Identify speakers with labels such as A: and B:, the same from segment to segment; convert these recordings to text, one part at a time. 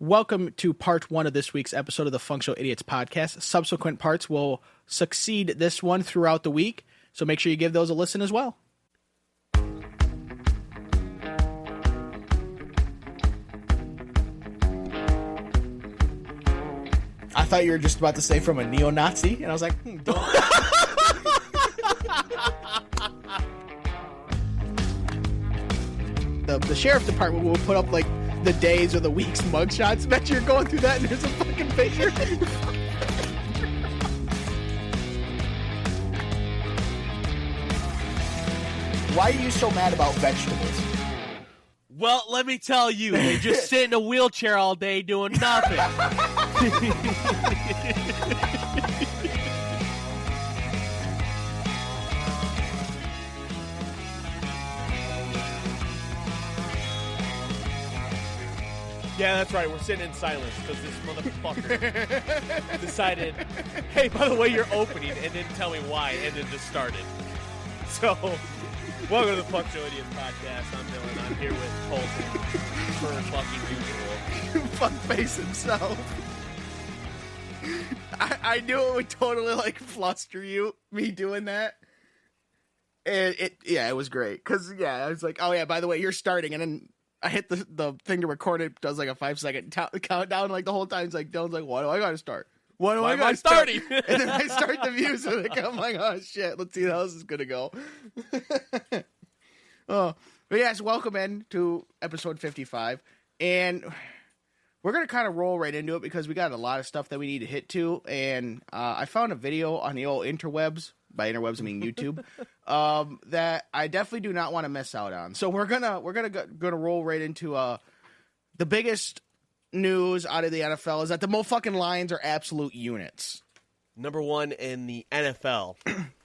A: Welcome to part 1 of this week's episode of the Functional Idiots podcast. Subsequent parts will succeed this one throughout the week, so make sure you give those a listen as well. I thought you were just about to say from a neo-Nazi, and I was like, don't. The sheriff department will put up, like, the days or the week's mugshots. Bet you're going through that and there's a fucking picture. Why are you so mad about vegetables?
B: Well, let me tell you, they just sit in a wheelchair all day doing nothing. Yeah, that's right. We're sitting in silence because this motherfucker decided, hey, by the way, you're opening, and didn't tell me why, and then just started. So, welcome to the Functional Idiots podcast. I'm Dillon. I'm here with Colton, per fucking usual.
A: Fuckface himself. I knew it would totally, like, fluster you, me doing that. And it was great. Because, I was like, oh, yeah, by the way, you're starting, and then I hit the thing to record it. Does like a 5-second countdown like the whole time. It's like Dylan's like, why do I gotta start? Why am I starting? And then I start the music. I'm like, oh shit, let's see how this is gonna go. But yes, welcome in to episode 55, and we're gonna kind of roll right into it because we got a lot of stuff that we need to hit to. And I found a video on the old interwebs. By interwebs, I mean YouTube. That I definitely do not want to miss out on. So we're gonna roll right into the biggest news out of the NFL is that the motherfucking Lions are absolute units.
B: Number one in the NFL.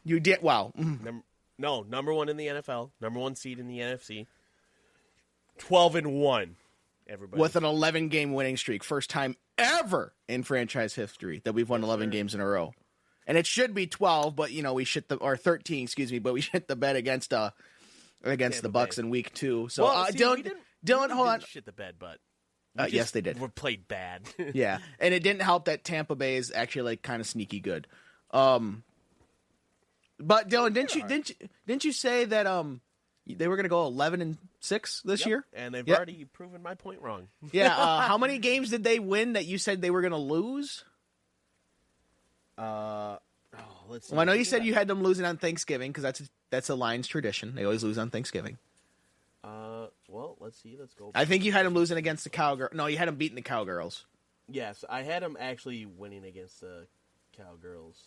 A: You did well.
B: Number one in the NFL. Number one seed in the NFC. 12-1. Everybody
A: with an 11-game winning streak, first time ever in franchise history that we've won 11 games in a row. And it should be 12, but we shit or 13, excuse me, but we shit the bed against the Bucs in week 2. So Dylan, hold on.
B: Shit the bed, but
A: yes, they did.
B: We played bad.
A: Yeah, and it didn't help that Tampa Bay is actually like kind of sneaky good. But Dylan, didn't you say that they were going to go 11-6 this year?
B: And they've already proven my point wrong.
A: Yeah. How many games did they win that you said they were going to lose?
B: Let's see.
A: Well, I know you said you had them losing on Thanksgiving because that's a Lions tradition. They always lose on Thanksgiving.
B: Well, let's see. Let's go.
A: I think you had them losing against the Cowgirls. No, you had them beating the Cowgirls.
B: Yes, I had them actually winning against the Cowgirls.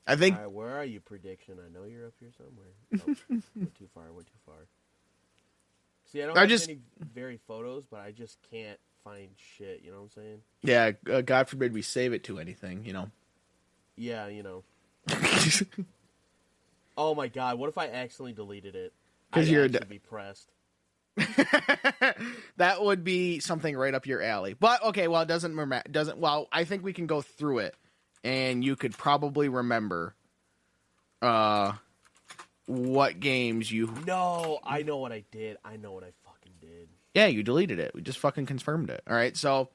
A: I think.
B: All right, where are you, prediction? I know you're up here somewhere. Oh, we're too far. See, I don't have any very photos, but I just can't find shit. You know what I'm saying?
A: Yeah, God forbid we save it to anything,
B: Yeah, Oh my God, what if I accidentally deleted it?
A: Because you're
B: be pressed.
A: That would be something right up your alley. But okay, well, it doesn't. Well, I think we can go through it, and you could probably remember, what games you.
B: No, I know what I did. I know what I fucking did.
A: Yeah, you deleted it. We just fucking confirmed it. All right. So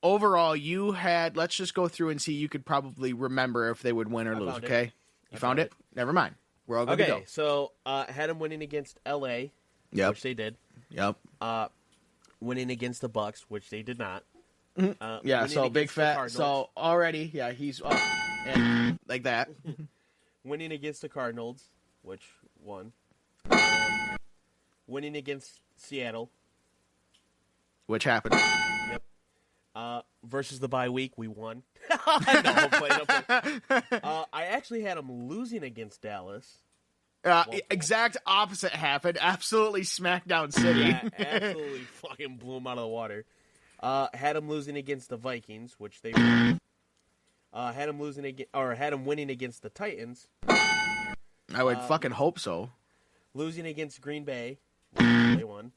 A: overall, you had. Let's just go through and see. You could probably remember if they would win or lose. Okay. You found it? Never mind. We're all good to go.
B: Okay. So had them winning against L.A.
A: Yep.
B: Which they did.
A: Yep.
B: Winning against the Bucs, which they did not.
A: Yeah. So big fat. So already, yeah, he's up and like that.
B: Winning against the Cardinals, which won. Winning against Seattle,
A: which happened.
B: Yep. Versus the bye week, we won. No, I'm playing. I actually had them losing against Dallas.
A: Exact opposite happened. Absolutely Smackdown City.
B: Yeah, absolutely fucking blew them out of the water. Had them losing against the Vikings, which they won. Had them winning against the Titans.
A: I would fucking hope so.
B: Losing against Green Bay, they won.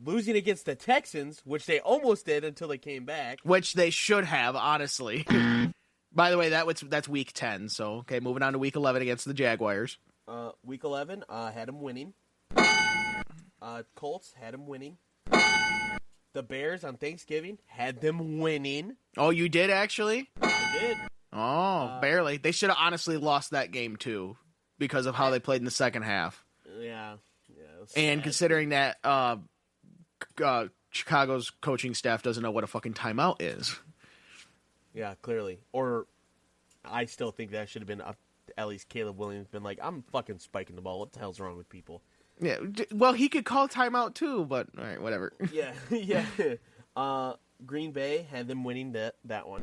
B: Losing against the Texans, which they almost did until they came back.
A: Which they should have, honestly. By the way, that's week 10. So, okay, moving on to week 11 against the Jaguars.
B: Week 11, had them winning. Colts had them winning. The Bears on Thanksgiving had them winning.
A: Oh, you did actually?
B: I did.
A: Oh, barely. They should have honestly lost that game too because of how they played in the second half.
B: Yeah.
A: And considering that Chicago's coaching staff doesn't know what a fucking timeout is.
B: Yeah, clearly. Or I still think that should have been at least Caleb Williams been like, I'm fucking spiking the ball. What the hell's wrong with people?
A: Yeah, well, he could call timeout too, but all right, whatever.
B: Yeah. Green Bay had them winning that one.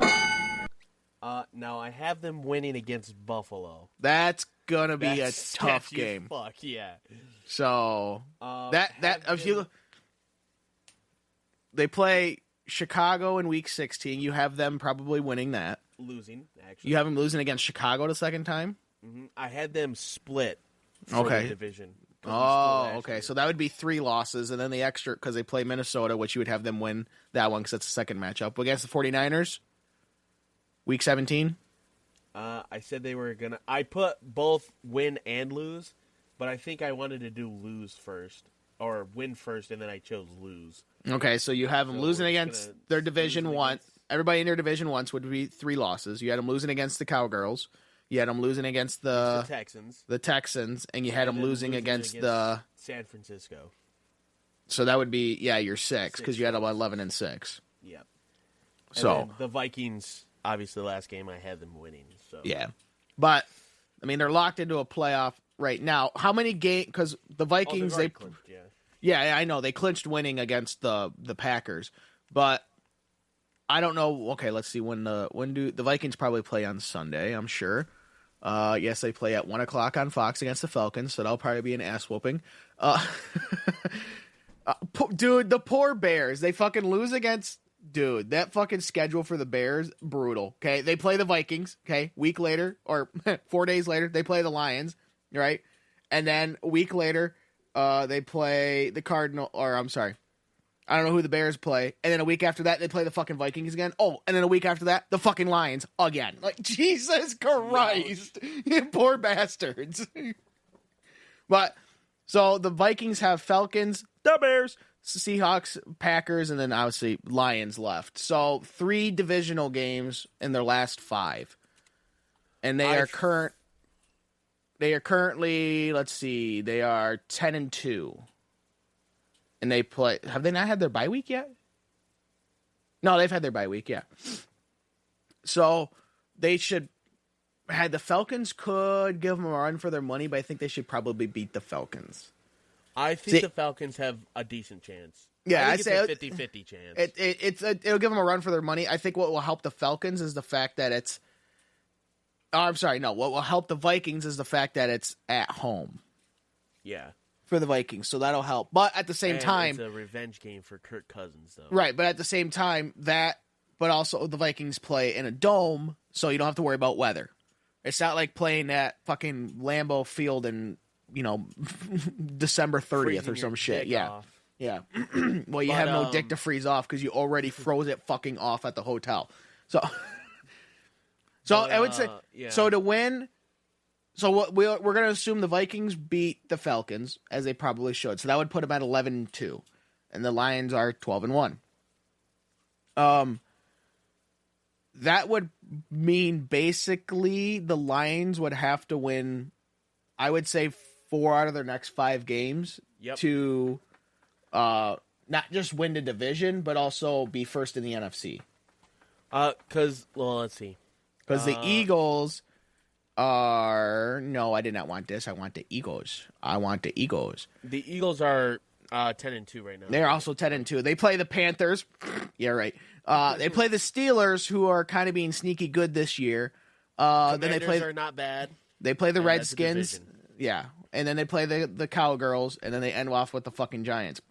B: Now I have them winning against Buffalo.
A: That's gonna be a tough
B: sketchy
A: game.
B: Fuck yeah.
A: So they play Chicago in Week 16. You have them probably winning that.
B: Losing, actually.
A: You have them losing against Chicago the second time.
B: Mm-hmm. I had them split for the division.
A: Oh, okay. So that would be 3 losses, and then the extra, because they play Minnesota, which you would have them win that one because that's the second matchup. Against the 49ers, Week 17?
B: I said they were going to... I put both win and lose, but I think I wanted to do lose first, or win first, and then I chose lose.
A: Okay, so you have them losing against their Division 1. Everybody in their Division 1 would be 3 losses. You had them losing against the Cowgirls. You had them losing against the Texans, and you had them losing against the
B: San Francisco.
A: So that would be your 6 because you had them 11-6.
B: Yep.
A: So
B: the Vikings, obviously, the last game I had them winning. So
A: yeah, but I mean they're locked into a playoff right now. How many games? Because the Vikings
B: clinched,
A: I know they clinched winning against the Packers, but I don't know. Okay, let's see when do the Vikings probably play on Sunday? I'm sure. Yes, they play at 1:00 on Fox against the Falcons, so that'll probably be an ass whooping. Dude, the poor Bears. They fucking lose against... Dude, that fucking schedule for the Bears, brutal. Okay, they play the Vikings. Okay, week later, or 4 days later, they play the Lions, right? And then a week later, they play the I don't know who the Bears play. And then a week after that, they play the fucking Vikings again. Oh, and then a week after that, the fucking Lions again. Like, Jesus Christ. You poor bastards. But, so the Vikings have Falcons, the Bears, Seahawks, Packers, and then obviously Lions left. So 3 divisional games in their last 5. And they are currently, let's see, they are 10-2. And they play... Have they not had their bye week yet? No, they've had their bye week, yeah. So, they should... The Falcons could give them a run for their money, but I think they should probably beat the Falcons.
B: I think the Falcons have a decent chance.
A: Yeah,
B: I think it's a 50-50 chance.
A: It'll give them a run for their money. I think what will help the Falcons is the fact that it's... Oh, I'm sorry, no. What will help the Vikings is the fact that it's at home.
B: Yeah.
A: For the Vikings, so that'll help. But at the same time...
B: It's a revenge game for Kirk Cousins, though.
A: Right, but at the same time, but also the Vikings play in a dome, so you don't have to worry about weather. It's not like playing at fucking Lambeau Field in, December 30th or some shit. Yeah.
B: Off.
A: Yeah. Well, you have no dick to freeze off because you already froze it fucking off at the hotel. So I would say, so to win... So we're going to assume the Vikings beat the Falcons, as they probably should. So that would put them at 11-2. And the Lions are 12-1. That would mean basically the Lions would have to win, I would say, 4 out of their next 5 games to not just win the division, but also be first in the NFC.
B: Let's see.
A: Because the Eagles... No, I did not want this. I want the Eagles.
B: The Eagles are 10-2 right now.
A: They're also 10-2. They play the Panthers. Yeah, right. They play the Steelers, who are kind of being sneaky good this year.
B: Then they are not bad.
A: They play the Redskins. Yeah, and then they play the Cowgirls, and then they end off with the fucking Giants.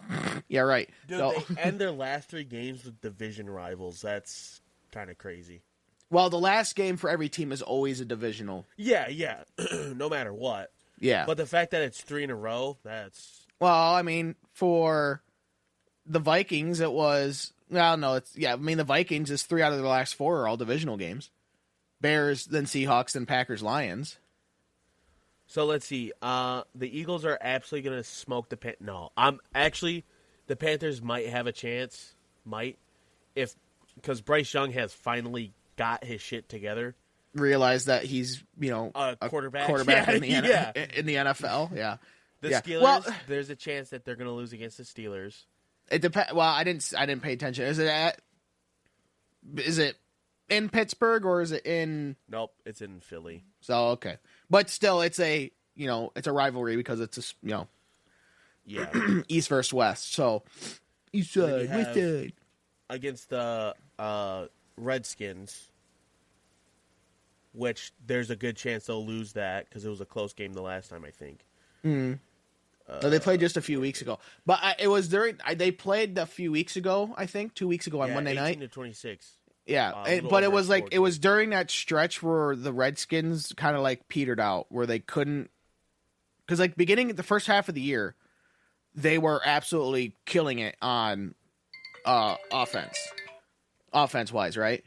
A: Yeah, right.
B: Dude, they end their last 3 games with division rivals. That's kind of crazy.
A: Well, the last game for every team is always a divisional.
B: Yeah. No matter what.
A: Yeah.
B: But the fact that it's 3 in a row, that's...
A: Well, I mean, for the Vikings, it was... Well, no, the Vikings is 3 out of the last 4 are all divisional games. Bears, then Seahawks, then Packers, Lions.
B: So let's see. The Eagles are absolutely going to smoke the Panthers. No, the Panthers might have a chance. Because Bryce Young has finally got his shit together.
A: Realize that he's,
B: a quarterback
A: in the NFL. Yeah.
B: The Steelers, there's a chance that they're going to lose against the Steelers.
A: It depends. Well, I didn't pay attention. Is it in Pittsburgh or is it in?
B: Nope, it's in Philly.
A: So okay, but still, it's a rivalry because it's East versus West. So East side, West side
B: against the Redskins, which there's a good chance they'll lose that because it was a close game the last time, I think.
A: Mm. They played just a few weeks ago, but it was they played a few weeks ago. I think 2 weeks ago on Monday night.
B: 18-26.
A: Yeah, but it was it was during that stretch where the Redskins kind of petered out, where they couldn't, because beginning the first half of the year, they were absolutely killing it on offense wise, right?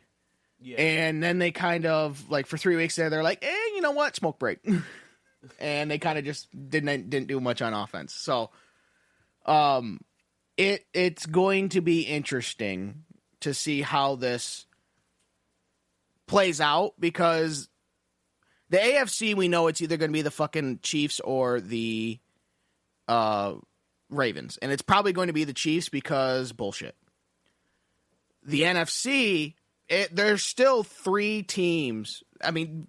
B: Yeah.
A: And then they kind of for 3 weeks there, they're like, you know what, smoke break. And they kind of just didn't do much on offense. So, it's going to be interesting to see how this plays out, because the AFC, we know it's either going to be the fucking Chiefs or the Ravens, and it's probably going to be the Chiefs because bullshit. The NFC, there's still 3 teams. I mean,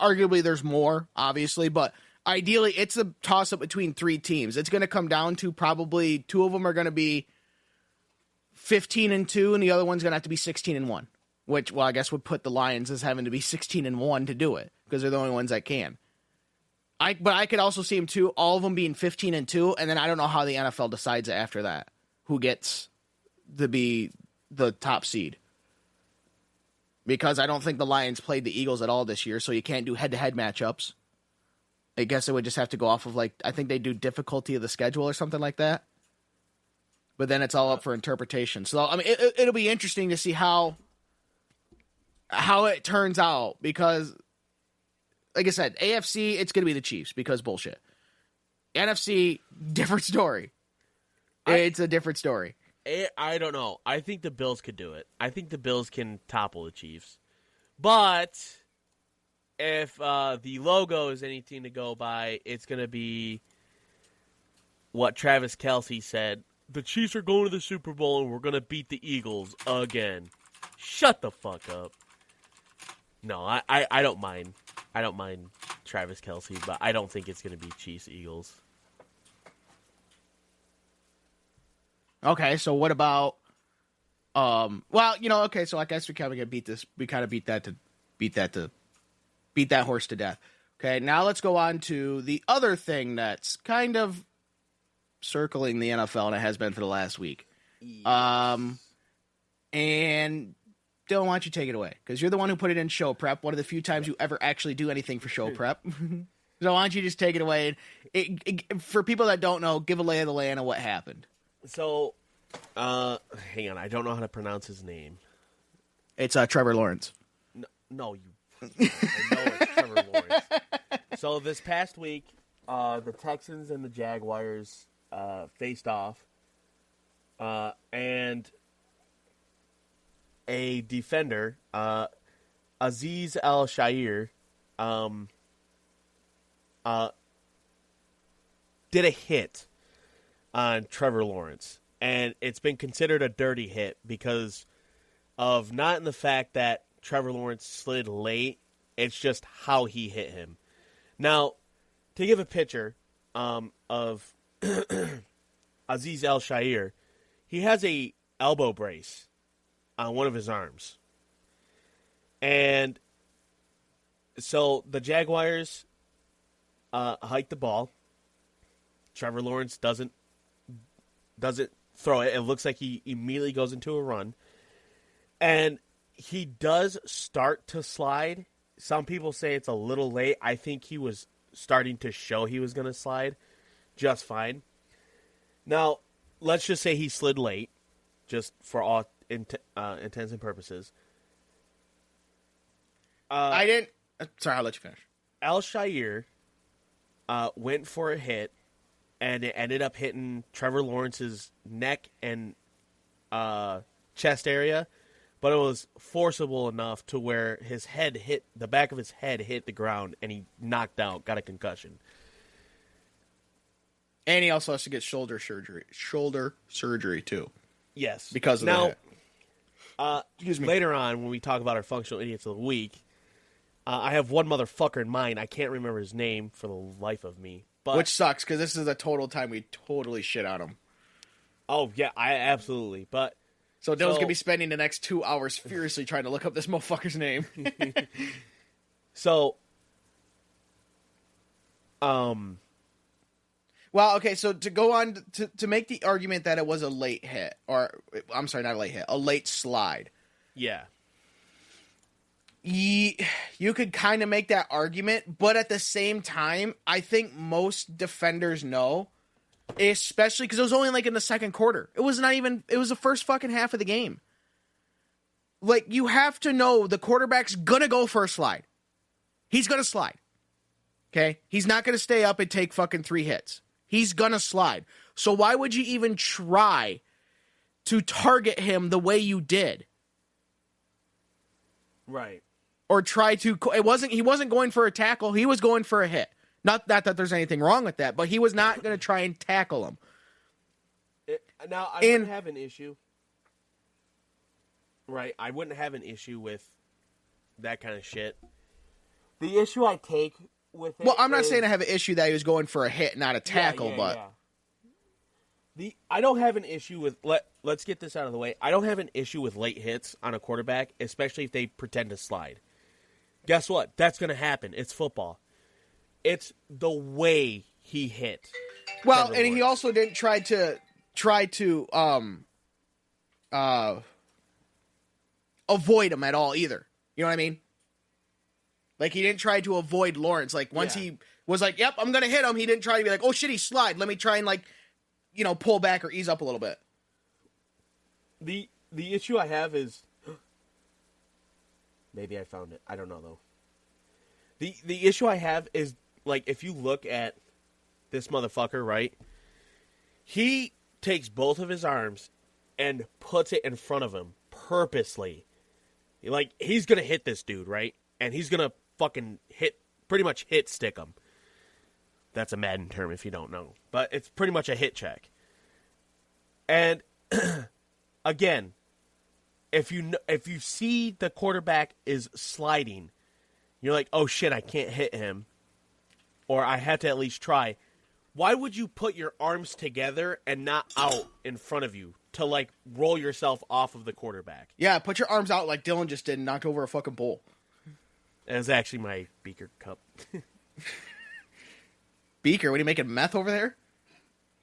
A: arguably there's more, obviously, but ideally it's a toss-up between 3 teams. It's going to come down to probably 2 of them are going to be 15-2, and the other one's going to have to be 16-1, which, I guess would put the Lions as having to be 16-1 to do it, because they're the only ones that can. But I could also see them too, all of them being 15-2, and then I don't know how the NFL decides after that who gets to be the top seed. Because I don't think the Lions played the Eagles at all this year, so you can't do head-to-head matchups. I guess it would just have to go off of, I think they do difficulty of the schedule or something like that. But then it's all up for interpretation. So, I mean, it'll be interesting to see how it turns out, because, like I said, AFC, it's going to be the Chiefs because bullshit. NFC, different story. It's a different story.
B: I don't know. I think the Bills could do it. I think the Bills can topple the Chiefs. But if the logo is anything to go by, it's going to be what Travis Kelce said. The Chiefs are going to the Super Bowl and we're going to beat the Eagles again. Shut the fuck up. No, I don't mind. I don't mind Travis Kelce, but I don't think it's going to be Chiefs-Eagles.
A: Okay, so what about okay, so I guess we kind of beat that horse to death. Okay, now let's go on to the other thing that's kind of circling the NFL, and it has been for the last week. Yes. And Dylan, why don't you take it away? Because you're the one who put it in show prep, one of the few times you ever actually do anything for show prep. So why don't you just take it away? And for people that don't know, give a lay of the land of what happened.
B: So, hang on. I don't know how to pronounce his name.
A: It's Trevor Lawrence.
B: No, you. I know it's Trevor Lawrence. So this past week, the Texans and the Jaguars faced off, and a defender, Aziz Al-Shair, did a hit on Trevor Lawrence, and it's been considered a dirty hit because of not in the fact that Trevor Lawrence slid late, it's just how he hit him. Now, to give a picture of Aziz Al-Shair, he has a elbow brace on one of his arms. And so the Jaguars hike the ball. Trevor Lawrence doesn't throw it. It looks like he immediately goes into a run. And he does start to slide. Some people say it's a little late. I think he was starting to show he was going to slide just fine. Now, let's just say he slid late, just for all intents and purposes.
A: I didn't... Sorry, I'll let you finish.
B: Al-Shair went for a hit, and it ended up hitting Trevor Lawrence's neck and chest area, but it was forcible enough to where the back of his head hit the ground, and he knocked out, got a concussion.
A: And he also has to get shoulder surgery too.
B: Yes.
A: Because of that.
B: Excuse me. Later on, when we talk about our functional idiots of the week, I have one motherfucker in mind. I can't remember his name for the life of me. But,
A: which sucks, because this is the total time we totally shit on him.
B: Oh, yeah, absolutely. But
A: So Dillon's going to be spending the next 2 hours furiously trying to look up this motherfucker's name.
B: So,
A: well, okay, so to go on to make the argument that it was a late hit, or I'm sorry, not a late hit, a late slide.
B: Yeah.
A: You could kind of make that argument, but at the same time, I think most defenders know, especially because it was only like in the second quarter. It was the first fucking half of the game. Like, you have to know the quarterback's gonna go for a slide. He's gonna slide. Okay? He's not gonna stay up and take fucking 3 hits. He's gonna slide. So why would you even try to target him the way you did?
B: Right.
A: Or try to... He wasn't going for a tackle. He was going for a hit. Not that there's anything wrong with that, but he was not going to try and tackle him.
B: Now, I wouldn't have an issue. Right. I wouldn't have an issue with that kind of shit. The issue I take with it...
A: Well, I'm not saying I have an issue that he was going for a hit, not a tackle, but...
B: Yeah. I don't have an issue with... Let's get this out of the way. I don't have an issue with late hits on a quarterback, especially if they pretend to slide. Guess what? That's going to happen. It's football. It's the way he hit.
A: Well, and he also didn't try to avoid him at all either. You know what I mean? Like, he didn't try to avoid Lawrence. Like, once he was like, yep, I'm going to hit him, he didn't try to be like, oh shit, he slide. Let me try and, like, pull back or ease up a little bit.
B: The issue I have is... Maybe I found it. I don't know, though. The issue I have is, like, if you look at this motherfucker, right? He takes both of his arms and puts it in front of him purposely. Like, he's going to hit this dude, right? And he's going to fucking pretty much hit stick him. That's a Madden term if you don't know. But it's pretty much a hit check. And, again, if you see the quarterback is sliding, you're like, oh shit, I can't hit him. Or I had to at least try. Why would you put your arms together and not out in front of you to, like, roll yourself off of the quarterback?
A: Yeah, put your arms out like Dillon just did and knocked over a fucking bowl.
B: It was actually my beaker cup.
A: Beaker? What are you making, meth over there?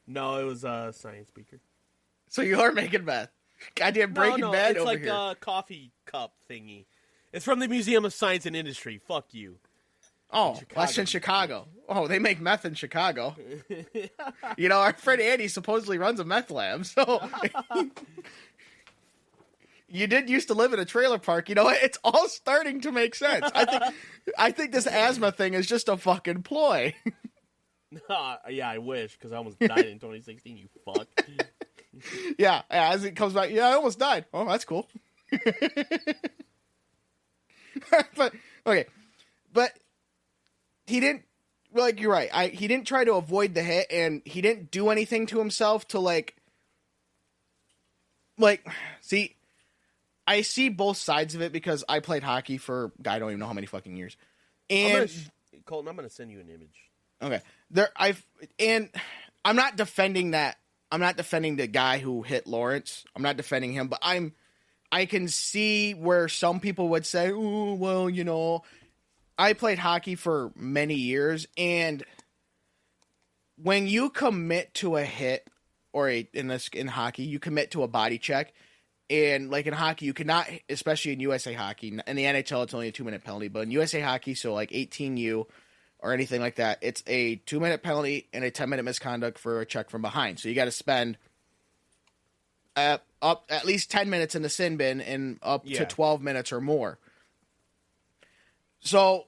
B: No, it was a science beaker.
A: So you are making meth. Goddamn Breaking Bad over here.
B: It's like a coffee cup thingy. It's from the Museum of Science and Industry. Fuck you.
A: Oh, that's in Chicago. Oh, they make meth in Chicago. Our friend Andy supposedly runs a meth lab, so... You did used to live in a trailer park. You know what? It's all starting to make sense. I think this asthma thing is just a fucking ploy.
B: Yeah, I wish, because I almost died in 2016, you fuck.
A: Yeah, as it comes back, I almost died. Oh, that's cool. But he didn't, like, you're right. He didn't try to avoid the hit, and he didn't do anything to himself to, like, see, I see both sides of it because I played hockey for, I don't even know how many fucking years. And
B: Colton, I'm going to send you an image.
A: Okay. I'm not defending that. I'm not defending the guy who hit Lawrence. I'm not defending him, but I can see where some people would say, oh, well, I played hockey for many years, and when you commit to a hit, or in hockey, you commit to a body check, and like in hockey, you cannot, especially in USA hockey, in the NHL, it's only a 2-minute penalty, but in USA hockey, so like 18U or anything like that, it's a 2-minute penalty and a 10-minute misconduct for a check from behind. So you got to spend up at least 10 minutes in the sin bin and up to 12 minutes or more. So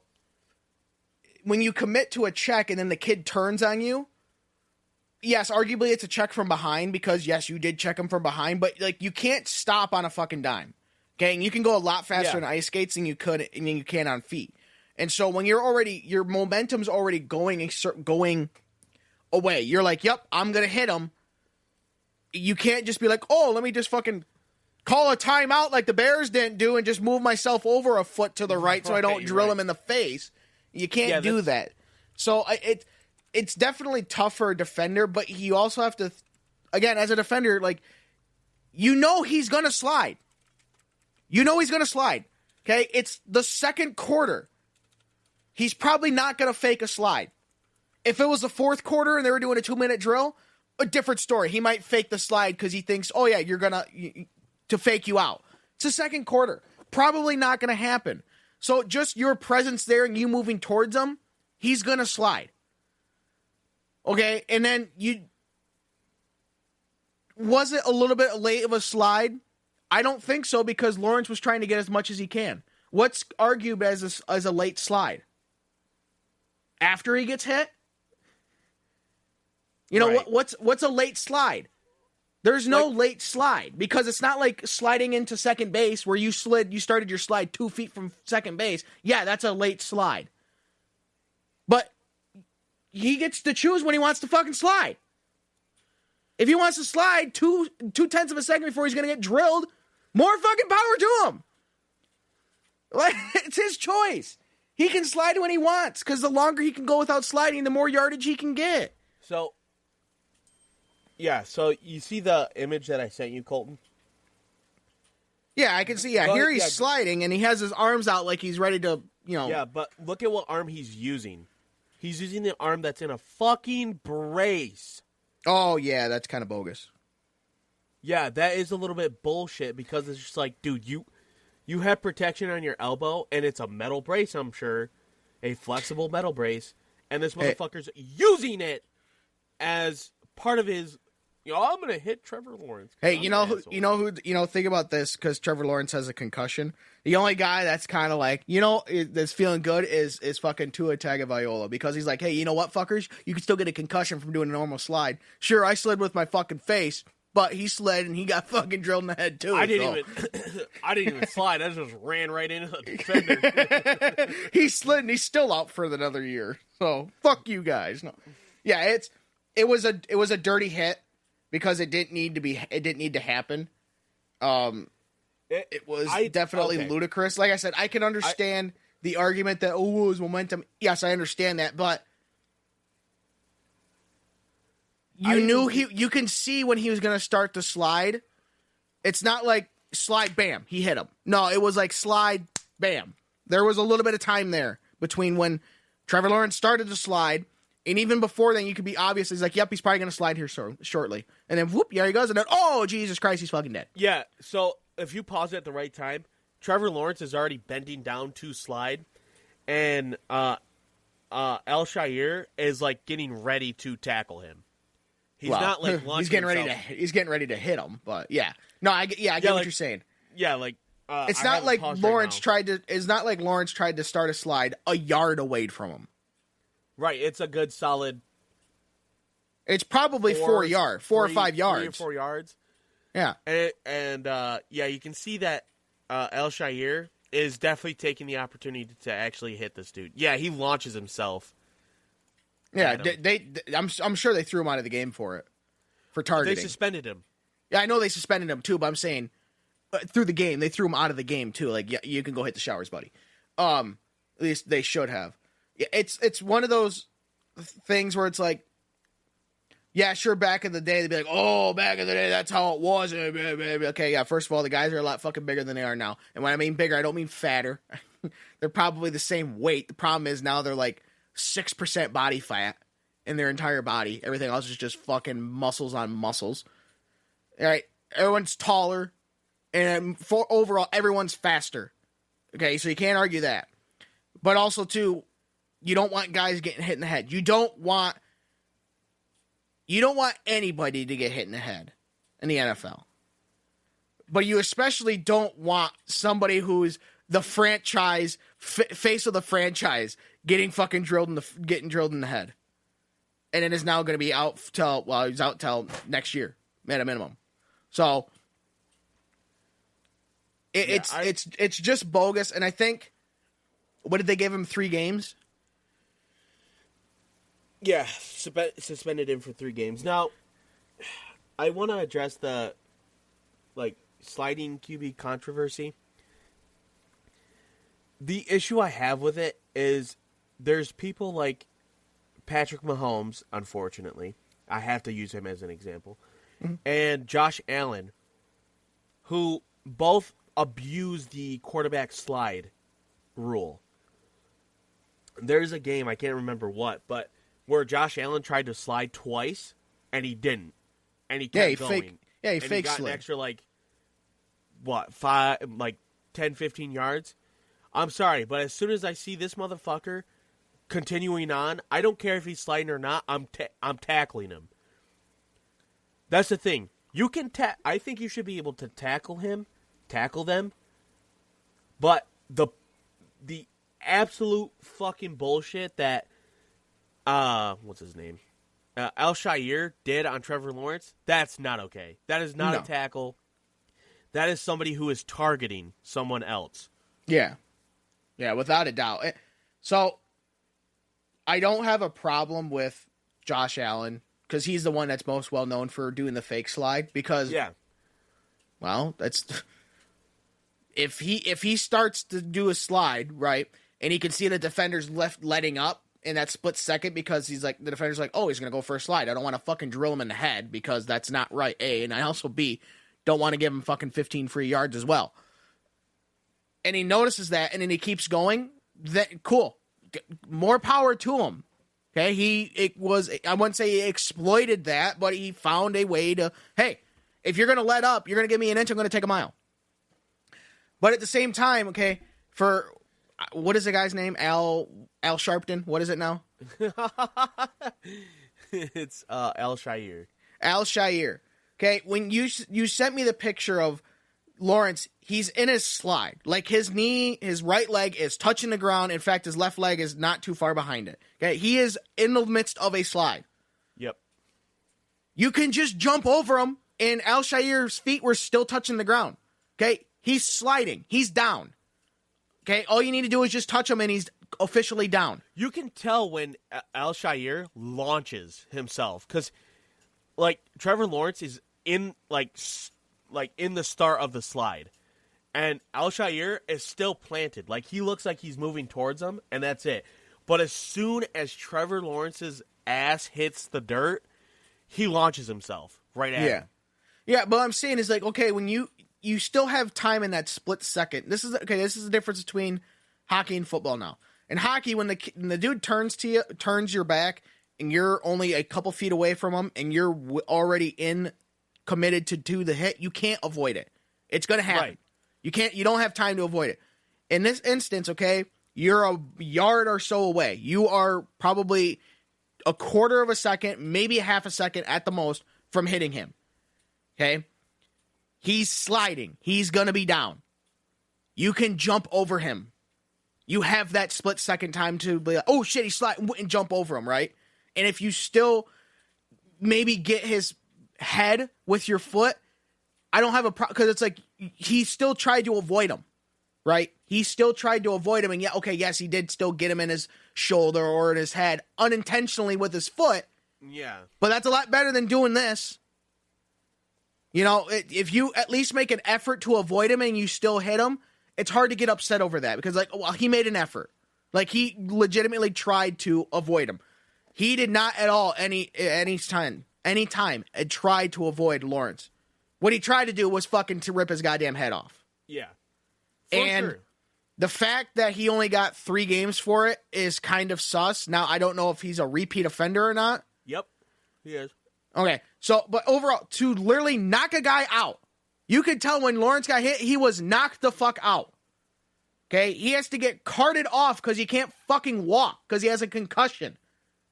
A: when you commit to a check and then the kid turns on you, yes, arguably it's a check from behind because, yes, you did check him from behind, but, like, you can't stop on a fucking dime. Okay? And you can go a lot faster on ice skates than you can on feet. And so when your momentum's already going away, you're like, yep, I'm going to hit him. You can't just be like, oh, let me just fucking call a timeout like the Bears didn't do and just move myself over a foot to the right so I don't drill him in the face. You can't do that. So it's definitely tough for a defender, but you also have to, again, as a defender, like, he's going to slide. He's going to slide. Okay? It's the second quarter. He's probably not going to fake a slide. If it was the fourth quarter and they were doing a 2-minute drill, a different story. He might fake the slide because he thinks, oh, yeah, you're going to fake you out. It's the second quarter. Probably not going to happen. So just your presence there and you moving towards him, he's going to slide. Okay? And then was it a little bit late of a slide? I don't think so because Lawrence was trying to get as much as he can. What's argued as a late slide? After he gets hit? Right. What's a late slide? There's no late slide because it's not like sliding into second base where you started your slide 2 feet from second base. Yeah, that's a late slide. But he gets to choose when he wants to fucking slide. If he wants to slide 2/10 of a second before he's going to get drilled, more fucking power to him. It's his choice. He can slide when he wants because the longer he can go without sliding, the more yardage he can get.
B: So, yeah, so you see the image that I sent you, Colton?
A: Yeah, I can see. Yeah, here he's sliding and he has his arms out like he's ready to,
B: Yeah, but look at what arm he's using. He's using the arm that's in a fucking brace.
A: Oh, yeah, that's kind of bogus.
B: Yeah, that is a little bit bullshit because it's just like, dude, you have protection on your elbow, and it's a metal brace, I'm sure, a flexible metal brace, and this motherfucker's using it as part of his, I'm going to hit Trevor Lawrence.
A: Hey, think about this, because Trevor Lawrence has a concussion. The only guy that's kind of like, that's feeling good is fucking Tua Tagovailoa, because he's like, hey, you know what, fuckers? You can still get a concussion from doing a normal slide. Sure, I slid with my fucking face, but he slid and he got fucking drilled in the head too. I didn't
B: even slide. I just ran right into the defender.
A: He slid and he's still out for another year. So fuck you guys. No, yeah, it was a dirty hit because it didn't need to happen. It was definitely ludicrous. Like I said, I can understand the argument that it was momentum. Yes, I understand that, but you can see when he was going to start to slide. It's not like slide, bam, he hit him. No, it was like slide, bam. There was a little bit of time there between when Trevor Lawrence started to slide, and even before then, you could be obvious. He's like, yep, he's probably going to slide here shortly. And then, whoop, yeah, he goes. And then, oh, Jesus Christ, he's fucking dead.
B: Yeah, so if you pause it at the right time, Trevor Lawrence is already bending down to slide, and Al-Shaair is, like, getting ready to tackle him. He's not like launching
A: he's getting ready to hit him, but yeah. No, I get what you're saying.
B: Yeah, like
A: it's not like Lawrence tried to start a slide a yard away from him.
B: Right, it's a good solid.
A: It's probably 4 or 5 yards.
B: 3 or 4 yards.
A: Yeah.
B: And you can see that Al-Shaair is definitely taking the opportunity to actually hit this dude. Yeah, he launches himself.
A: Yeah, I'm sure they threw him out of the game for targeting.
B: They suspended him.
A: Yeah, I know they suspended him too, but I'm saying through the game they threw him out of the game too. Like, yeah, you can go hit the showers, buddy. At least they should have. It's one of those things where it's like, yeah, sure, back in the day they'd be like, oh, back in the day that's how it was. Okay, yeah. First of all, the guys are a lot fucking bigger than they are now, and when I mean bigger, I don't mean fatter. They're probably the same weight. The problem is now they're like 6% body fat in their entire body. Everything else is just fucking muscles on muscles. All right, everyone's taller, and overall, everyone's faster. Okay, so you can't argue that. But also, too, you don't want guys getting hit in the head. You don't want anybody to get hit in the head in the NFL. But you especially don't want somebody who's the franchise face of the franchise getting fucking drilled in the head, and it is now going to be out till he's out till next year at a minimum. So it's just bogus, and I think what did they give him 3 games?
B: Yeah, suspended him for 3 games. Now, I want to address the sliding QB controversy. The issue I have with it is there's people like Patrick Mahomes, unfortunately. I have to use him as an example. Mm-hmm. And Josh Allen, who both abuse the quarterback slide rule. There's a game, I can't remember what, but where Josh Allen tried to slide twice, and he didn't. And he kept going.
A: He fake
B: got
A: slid.
B: An extra, 10, 15 yards. I'm sorry, but as soon as I see this motherfucker continuing on, I don't care if he's sliding or not, I'm tackling him. That's the thing. You can I think you should be able to tackle them, but the absolute fucking bullshit that what's his name? Al-Shaair did on Trevor Lawrence, that's not okay. That is not a tackle. That is somebody who is targeting someone else.
A: Yeah. Yeah, without a doubt. So, I don't have a problem with Josh Allen, because he's the one that's most well known for doing the fake slide, because, well, that's... If he starts to do a slide, right, and he can see the defender's letting up in that split second, because he's like, the defender's like, oh, he's going to go for a slide. I don't want to fucking drill him in the head, because that's not right, A. And I also, B, don't want to give him fucking 15 free yards as well. And he notices that, and then he keeps going. Cool. More power to him. Okay? I wouldn't say he exploited that, but he found a way to, hey, if you're going to let up, you're going to give me an inch, I'm going to take a mile. But at the same time, okay, for, what is the guy's name? Al Sharpton? What is it now?
B: It's Al-Shaair.
A: Al-Shaair. Okay, when you sent me the picture of Lawrence, he's in his slide. Like, his right leg is touching the ground. In fact, his left leg is not too far behind it. Okay, he is in the midst of a slide.
B: Yep.
A: You can just jump over him, and Al-Shaair's feet were still touching the ground. Okay, he's sliding. He's down. Okay, all you need to do is just touch him, and he's officially down.
B: You can tell when Al-Shaair launches himself, because, Trevor Lawrence is in, in the start of the slide, and Al-Shaair is still planted. He looks like he's moving towards him, and that's it. But as soon as Trevor Lawrence's ass hits the dirt, he launches himself right at him.
A: Yeah, but what I'm saying is, okay, when you still have time in that split second. This is the difference between hockey and football now. In hockey, when the dude turns your back, and you're only a couple feet away from him, and you're already committed to do the hit, you can't avoid it. It's going to happen. Right. You don't have time to avoid it. In this instance, okay, you're a yard or so away. You are probably a quarter of a second, maybe a half a second at the most from hitting him. Okay? He's sliding. He's going to be down. You can jump over him. You have that split second time to be like, oh shit, he's sliding, and jump over him, right? And if you still maybe get his head with your foot, I don't have a problem, because it's he still tried to avoid him, right? He still tried to avoid him, and yes, he did still get him in his shoulder or in his head unintentionally with his foot.
B: Yeah. But
A: that's a lot better than doing this. If you at least make an effort to avoid him and you still hit him, it's hard to get upset over that, because he made an effort. He legitimately tried to avoid him. He did not at all any time tried to avoid Lawrence. What he tried to do was fucking to rip his goddamn head off.
B: Yeah.
A: And the fact that he only got 3 games for it is kind of sus. Now, I don't know if he's a repeat offender or not.
B: Yep, he is.
A: Okay, but overall, to literally knock a guy out, you could tell when Lawrence got hit, he was knocked the fuck out. Okay, he has to get carted off because he can't fucking walk because he has a concussion.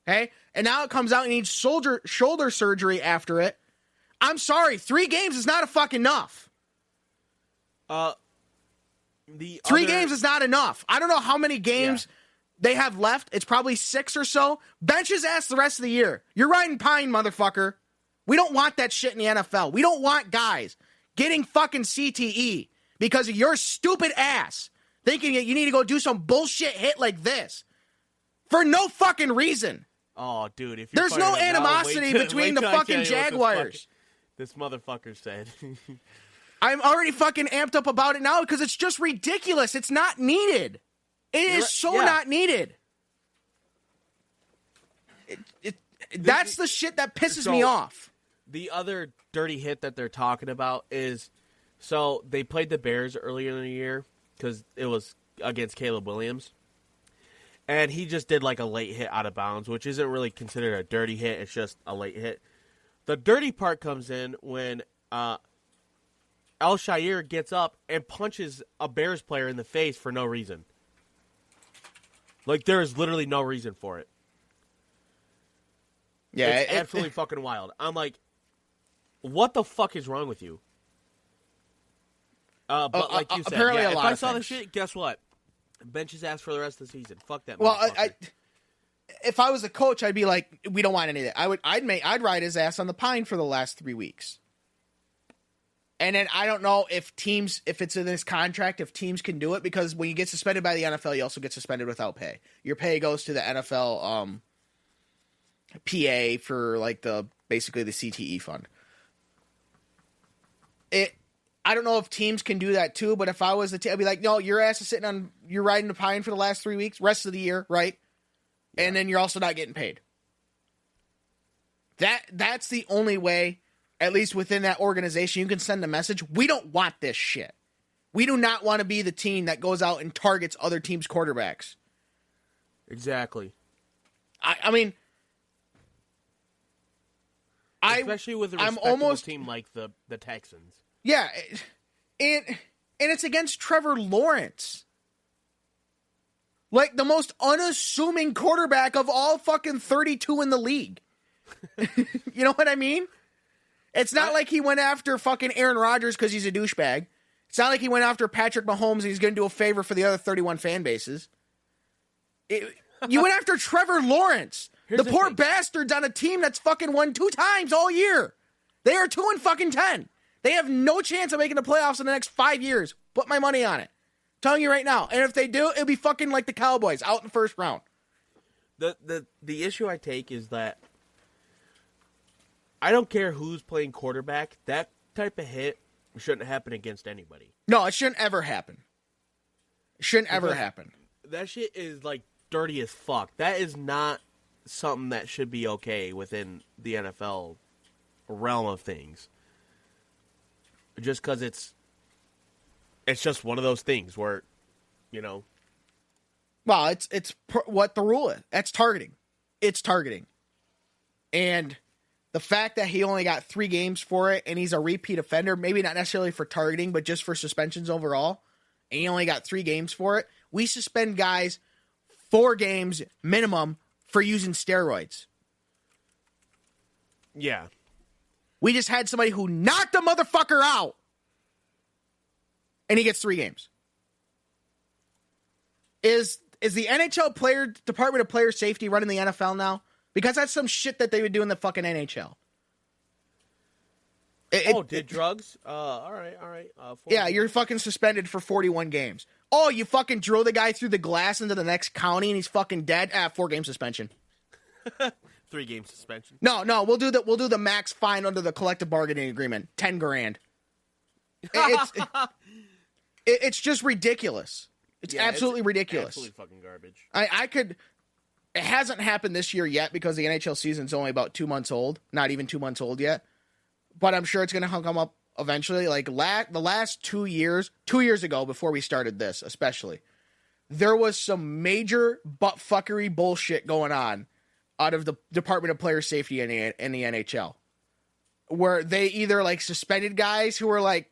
A: Okay, and now it comes out and he needs shoulder surgery after it. I'm sorry, 3 games is not a fucking enough. 3 games is not enough. I don't know how many games they have left. It's probably 6 or so. Bench his ass the rest of the year. You're riding pine, motherfucker. We don't want that shit in the NFL. We don't want guys getting fucking CTE because of your stupid ass thinking that you need to go do some bullshit hit like this for no fucking reason.
B: Oh, dude. If
A: there's no animosity between the fucking Jaguars.
B: This motherfucker said.
A: I'm already fucking amped up about it now because it's just ridiculous. It's not needed. It is so not needed. That's the shit that pisses me off.
B: The other dirty hit that they're talking about is, so they played the Bears earlier in the year because it was against Caleb Williams. And he just did like a late hit out of bounds, which isn't really considered a dirty hit. It's just a late hit. The dirty part comes in when Al-Shaair gets up and punches a Bears player in the face for no reason. Like, there is literally no reason for it.
A: Yeah,
B: it's absolutely fucking wild. I'm like, what the fuck is wrong with you? But like you said, if I saw this shit, guess what? Bench his ass for the rest of the season. Fuck that.
A: Well, if I was a coach, I'd be like, we don't want any of that. I'd ride his ass on the pine for the last 3 weeks. And then I don't know if it's in this contract, if teams can do it, because when you get suspended by the NFL, you also get suspended without pay. Your pay goes to the NFL PA for like basically the CTE fund. I don't know if teams can do that too, but if I was the team, I'd be like, no, your ass is you're riding the pine for the last 3 weeks, rest of the year, right? Yeah. And then you're also not getting paid. That's the only way, at least within that organization, you can send a message. We don't want this shit. We do not want to be the team that goes out and targets other teams' quarterbacks.
B: Exactly.
A: I mean,
B: especially with a respectable team like the Texans.
A: Yeah, and it's against Trevor Lawrence. Like, the most unassuming quarterback of all fucking 32 in the league. You know what I mean? It's not like he went after fucking Aaron Rodgers because he's a douchebag. It's not like he went after Patrick Mahomes and he's going to do a favor for the other 31 fan bases. You went after Trevor Lawrence. The poor bastard's on a team that's fucking won 2 times all year. They are 2-10. They have no chance of making the playoffs in the next 5 years. Put my money on it. I'm telling you right now. And if they do, it'll be fucking like the Cowboys out in the first round.
B: The issue I take is that I don't care who's playing quarterback. That type of hit shouldn't happen against anybody.
A: No, it shouldn't ever happen. It shouldn't ever happen.
B: That shit is like dirty as fuck. That is not something that should be okay within the NFL realm of things. Just because it's just one of those things where, you know.
A: Well, it's what the rule is. That's targeting. It's targeting. And the fact that he only got 3 games for it, and he's a repeat offender, maybe not necessarily for targeting, but just for suspensions overall, and he only got 3 games for it, we suspend guys 4 games minimum for using steroids.
B: Yeah.
A: We just had somebody who knocked the motherfucker out, and he gets 3 games. Is the NHL Department of Player Safety running the NFL now? Because that's some shit that they would do in the fucking NHL.
B: Did drugs? All right.
A: Yeah, you're fucking suspended for 41 games. Oh, you fucking drove the guy through the glass into the next county and he's fucking dead? 4-game suspension.
B: 3-game suspension.
A: No, we'll do the max fine under the collective bargaining agreement. $10,000. It's just ridiculous. It's absolutely ridiculous.
B: Absolutely fucking garbage.
A: It hasn't happened this year yet because the NHL season's only about 2 months old. Not even 2 months old yet. But I'm sure it's going to come up eventually. Like the last 2 years, 2 years ago before we started this especially, there was some major buttfuckery bullshit going on out of the Department of Player Safety in the NHL. Where they either like suspended guys who were like,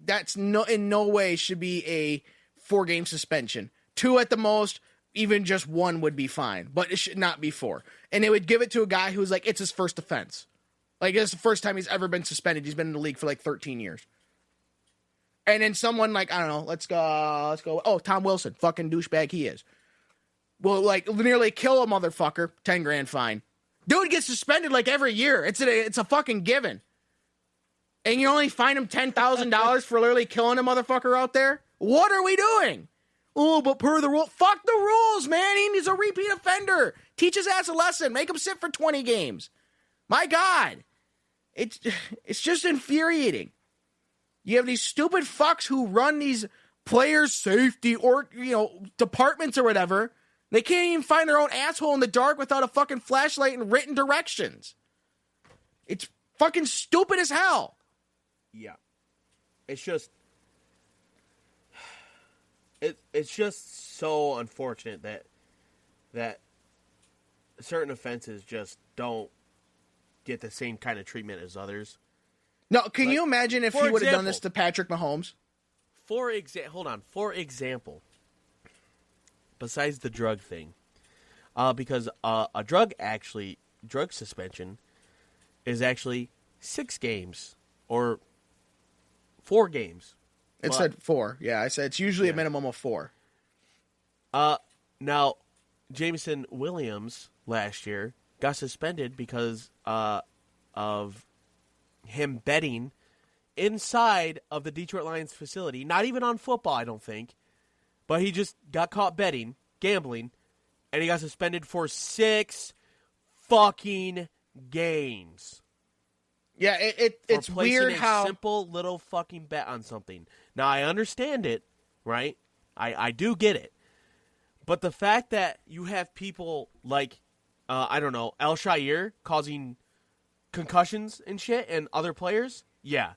A: that's in no way should be a 4-game suspension. 2 at the most, even just 1 would be fine, but it should not be 4. And they would give it to a guy who's like, it's his first offense. Like, it's the first time he's ever been suspended. He's been in the league for like 13 years. And then someone like, I don't know, let's go. Oh, Tom Wilson, fucking douchebag he is. Will like nearly kill a motherfucker, 10 grand fine. Dude gets suspended like every year. It's a fucking given. And you only fine him $10,000 for literally killing a motherfucker out there? What are we doing? Oh, but per the rule. Fuck the rules, man. He's a repeat offender. Teach his ass a lesson. Make him sit for 20 games. My God. It's just infuriating. You have these stupid fucks who run these players' safety or, departments or whatever. They can't even find their own asshole in the dark without a fucking flashlight and written directions. It's fucking stupid as hell.
B: Yeah. It's just... It's just so unfortunate that certain offenses just don't get the same kind of treatment as others.
A: No, can you imagine if he would have done this to Patrick Mahomes?
B: For example, besides the drug thing, because a drug suspension is actually 6 games or 4 games.
A: It said 4. Yeah, I said it's usually a minimum of 4.
B: Now, Jameson Williams last year got suspended because of him betting inside of the Detroit Lions facility. Not even on football, I don't think. But he just got caught betting, gambling, and he got suspended for 6 fucking games.
A: Yeah, it's weird how...
B: simple little fucking bet on something. Now, I understand it, right? I do get it. But the fact that you have people like, I don't know, El Shair causing concussions and shit and other players, yeah.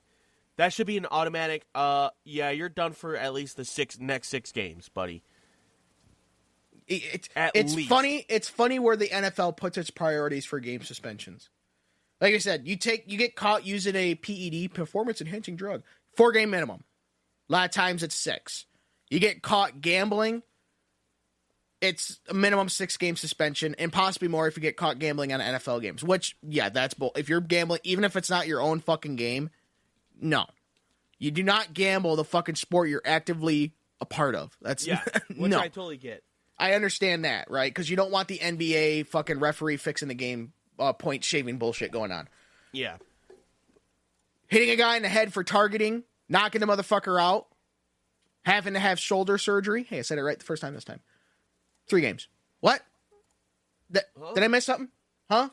B: That should be an automatic, yeah, you're done for at least the next 6 games, buddy.
A: It's funny where the NFL puts its priorities for game suspensions. Like I said, you get caught using a PED, performance enhancing drug, 4-game minimum. A lot of times it's 6. You get caught gambling, it's a minimum 6-game suspension, and possibly more if you get caught gambling on NFL games. Which, yeah, that's bull. If you're gambling, even if it's not your own fucking game, no, you do not gamble the fucking sport you're actively a part of. That's
B: which
A: no.
B: I totally get.
A: I understand that, right? Because you don't want the NBA fucking referee fixing the game. Point shaving bullshit going on.
B: Yeah.
A: Hitting a guy in the head for targeting, knocking the motherfucker out, having to have shoulder surgery. Hey, I said it right the first time this time. 3 games. What? Did I miss something? Huh?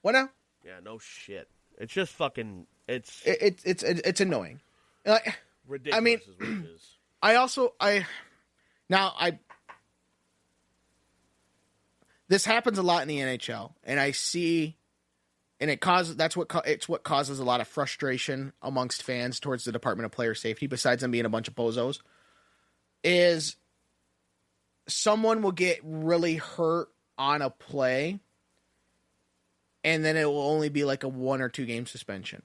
A: What now?
B: Yeah, no shit. It's just fucking... It's
A: annoying.
B: Ridiculous
A: I mean,
B: is what it is. This happens a lot in the NHL, and I see, and it's what causes a lot of frustration amongst fans towards the Department of Player Safety, besides them being a bunch of bozos, is someone will get really hurt on a play, and then it will only be like a 1 or 2 game suspension.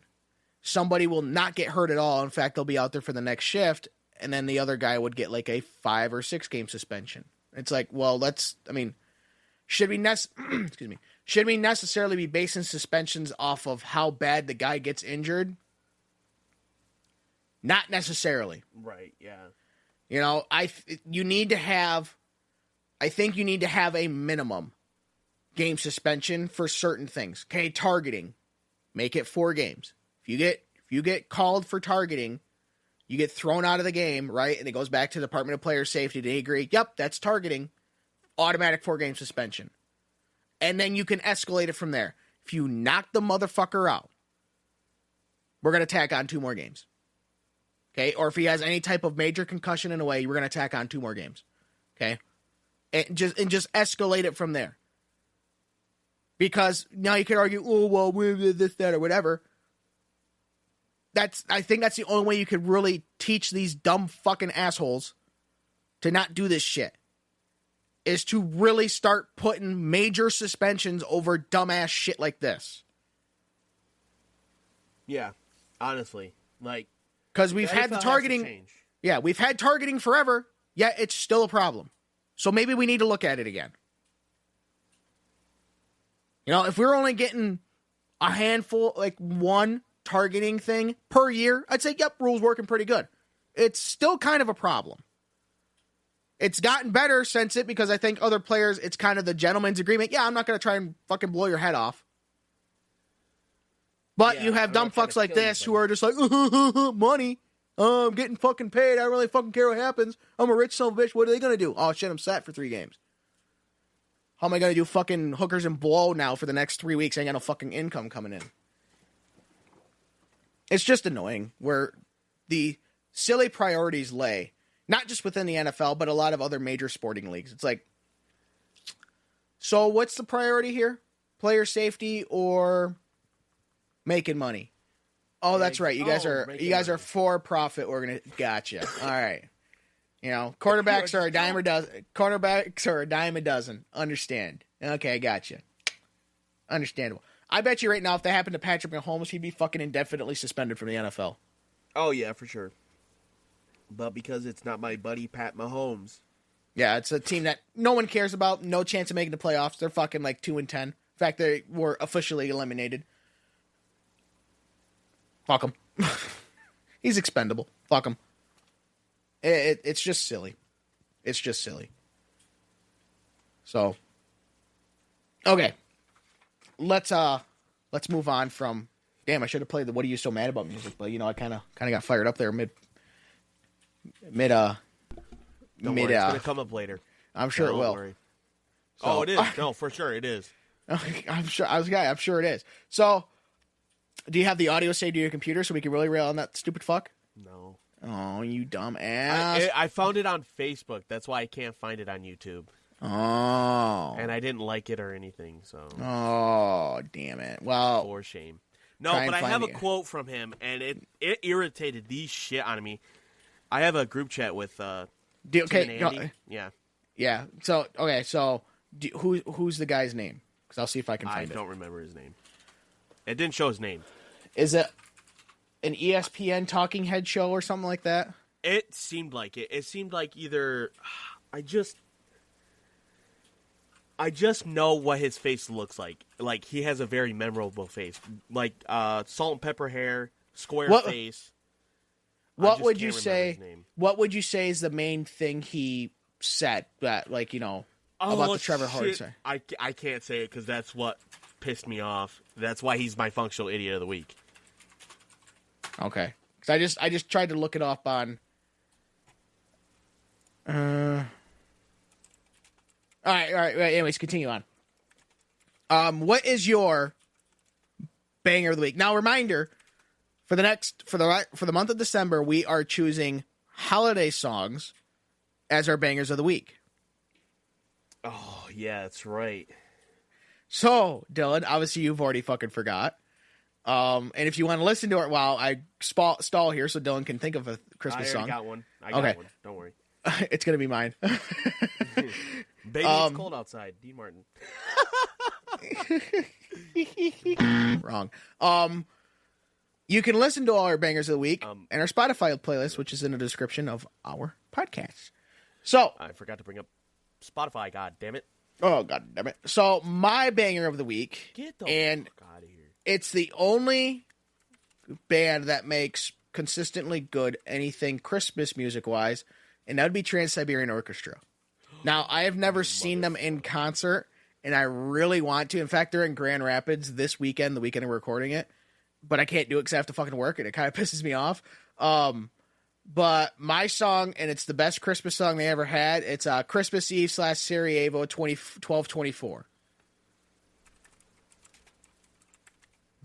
B: Somebody will not get hurt at all. In fact, they'll be out there for the next shift, and then the other guy would get like a 5 or 6 game suspension. It's like, well, should we necessarily be basing suspensions off of how bad the guy gets injured? Not necessarily. Right, yeah.
A: I think you need to have a minimum game suspension for certain things. Okay, targeting. Make it 4 games. If you get called for targeting, you get thrown out of the game, right? And it goes back to the Department of Player Safety. They agree, yep, that's targeting. Automatic 4-game suspension. And then you can escalate it from there. If you knock the motherfucker out, we're going to tack on 2 more games. Okay? Or if he has any type of major concussion in a way, we're going to tack on 2 more games. Okay? And just escalate it from there. Because now you could argue, oh, well, this, that, or whatever. I think that's the only way you could really teach these dumb fucking assholes to not do this shit. Is to really start putting major suspensions over dumbass shit like this.
B: Yeah, honestly.
A: Because we've had the targeting. Yeah, we've had targeting forever, yet it's still a problem. So maybe we need to look at it again. If we're only getting a handful, like 1 targeting thing per year, I'd say, yep, rules working pretty good. it's still kind of a problem. It's gotten better since it, because I think other players, it's kind of the gentleman's agreement. Yeah, I'm not going to try and fucking blow your head off. But
B: Yeah,
A: you have
B: I'm
A: dumb
B: not trying
A: fucks
B: to
A: like
B: kill
A: this
B: you,
A: who are just like, money. I'm getting fucking paid. I don't really fucking care what happens. I'm a rich son of a bitch. What are they going to do? Oh, shit, I'm set for 3 games. How am I going to do fucking hookers and blow now for the next 3 weeks? I ain't got no fucking income coming in. It's just annoying where the silly priorities lay. Not just within the NFL, but a lot of other major sporting leagues. It's like, so what's the priority here? Player safety or making money? Oh, that's right. You guys are for-profit organization. Gotcha. All right. You know, quarterbacks are a dime a dozen. Quarterbacks are a dime a dozen. Understand? Okay, gotcha. Understandable. I bet you right now, if that happened to Patrick Mahomes, he'd be fucking indefinitely suspended from the NFL.
B: Oh yeah, for sure. But because it's not my buddy Pat Mahomes.
A: Yeah, it's a team that no one cares about. No chance of making the playoffs. They're fucking like 2-10. In fact, they were officially eliminated. Fuck him. He's expendable. Fuck him. It's just silly. It's just silly. So, okay, let's move on from. Damn, I should have played the "What Are You So Mad About" music, but I kind of got fired up there mid.
B: Don't worry, it's gonna come up later.
A: I'm sure it will.
B: Worry. So, it is. No, for sure it is.
A: I'm sure it is. So, do you have the audio saved to your computer so we can really rail on that stupid fuck?
B: No.
A: Oh, you dumb ass!
B: I found it on Facebook. That's why I can't find it on YouTube.
A: Oh.
B: And I didn't like it or anything. So.
A: Oh, damn it! Well,
B: for shame. No, but I have a quote from him, and it irritated the shit out of me. I have a group chat with Tim and Andy.
A: Yeah. So who's the guy's name? Because I'll see if I can find it.
B: I don't remember his name. It didn't show his name.
A: Is it an ESPN talking head show or something like that?
B: It seemed like it. It seemed like either I just know what his face looks like. Like, he has a very memorable face. Like, salt and pepper hair, square face.
A: What would you say? What would you say is the main thing he said that, about the Trevor Lawrence?
B: I can't say it because that's what pissed me off. That's why he's my functional idiot of the week.
A: Okay, because I just tried to look it up on. All right. Anyways, continue on. What is your banger of the week? Now, reminder. For the month of December, we are choosing holiday songs as our bangers of the week.
B: Oh, yeah, that's right.
A: So, Dillon, obviously you've already fucking forgot. And if you want to listen to it while I stall here so Dillon can think of a Christmas song.
B: I got one. Don't worry.
A: It's going to be mine.
B: Baby, it's cold outside. Dean Martin.
A: Wrong. You can listen to all our bangers of the week and our Spotify playlist, which is in the description of our podcast. So
B: I forgot to bring up Spotify. God damn it!
A: Oh god damn it! So my banger of the week,
B: fuck out of here.
A: It's the only band that makes consistently good anything Christmas music wise, and that would be Trans-Siberian Orchestra. Now I have never seen them in concert, and I really want to. In fact, they're in Grand Rapids this weekend, the weekend we're recording it. But I can't do it because I have to fucking work, and it kind of pisses me off. But my song, and it's the best Christmas song they ever had, it's Christmas Eve / Sarajevo 12/24.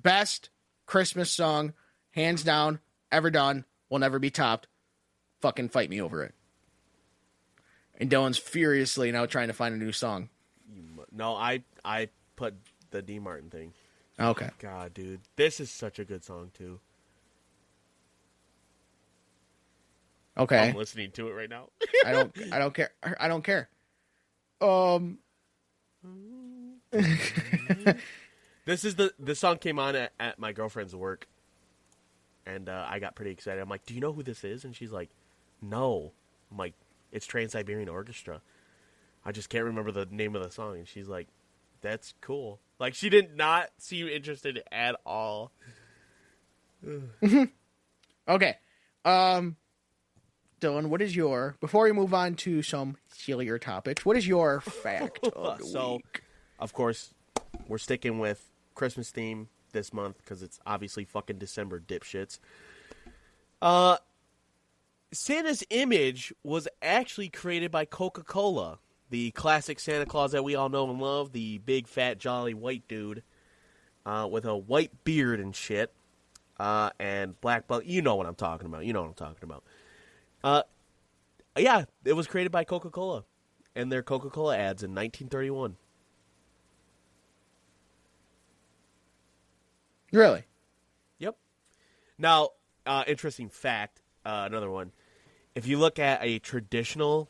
A: Best Christmas song, hands down, ever done, will never be topped. Fucking fight me over it. And Dylan's furiously now trying to find a new song.
B: No, I put the D. Martin thing.
A: Okay.
B: God, dude. This is such a good song, too.
A: Okay.
B: I'm listening to it right now.
A: I don't care. I don't care.
B: This song came on at my girlfriend's work, and I got pretty excited. I'm like, do you know who this is? And she's like, no. I'm like, it's Trans-Siberian Orchestra. I just can't remember the name of the song. And she's like, that's cool. Like, she did not seem interested at all.
A: Okay. Dylan, what is your, before we move on to some sillier topics, what is your fact of the week?
B: Of course, we're sticking with Christmas theme this month because it's obviously fucking December, dipshits. Santa's image was actually created by Coca-Cola, the classic Santa Claus that we all know and love, the big, fat, jolly white dude with a white beard and shit, and black belt. You know what I'm talking about. Yeah, it was created by Coca-Cola and their Coca-Cola ads in 1931.
A: Really?
B: Yep. Now, interesting fact, another one. If you look at a traditional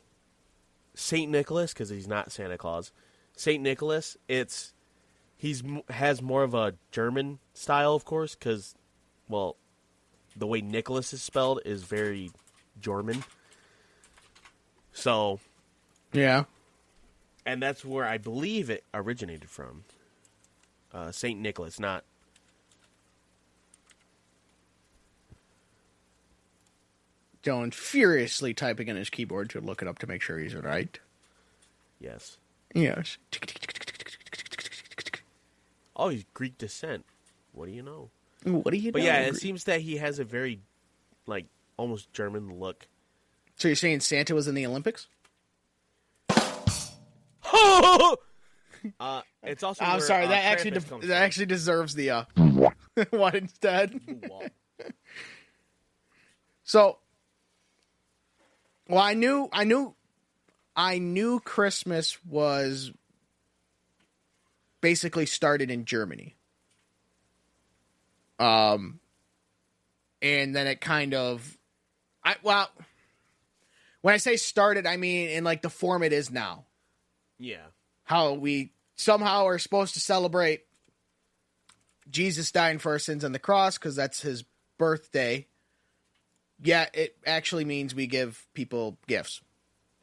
B: Saint Nicholas, because he's not Santa Claus, Saint Nicholas, has more of a German style, of course, because, well, the way Nicholas is spelled is very German. So,
A: yeah.
B: And that's where I believe it originated from. Saint Nicholas, not...
A: Dylan furiously typing in his keyboard to look it up to make sure he's right.
B: Yes.
A: Yes.
B: Oh, he's Greek descent. What do you know?
A: What do you know?
B: But yeah, it seems that he has a very, like, almost German look.
A: So you're saying Santa was in the Olympics?
B: It's also.
A: I'm sorry. That actually deserves the one instead. So, well, I knew Christmas was basically started in Germany. And then it kind of, when I say started, I mean in like the form it is now.
B: Yeah.
A: How we somehow are supposed to celebrate Jesus dying for our sins on the cross because that's his birthday. Yeah, it actually means we give people gifts.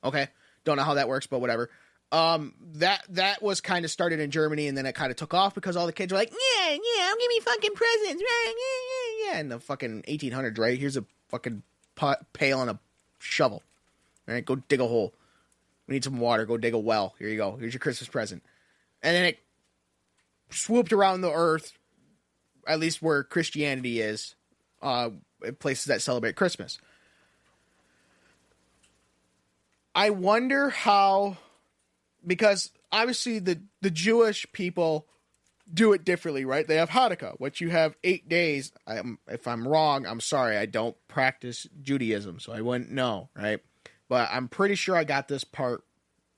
A: Okay? Don't know how that works, but whatever. That was kind of started in Germany, and then it kind of took off because all the kids were like, yeah, give me fucking presents. Yeah. In the fucking 1800s, right? Here's a fucking pail and a shovel. All right, go dig a hole. We need some water. Go dig a well. Here you go. Here's your Christmas present. And then it swooped around the earth, at least where Christianity is, places that celebrate Christmas. I wonder how, because obviously the Jewish people do it differently, right? They have Hanukkah, which you have 8 days. If I'm wrong, I'm sorry. I don't practice Judaism, so I wouldn't know, right? But I'm pretty sure I got this part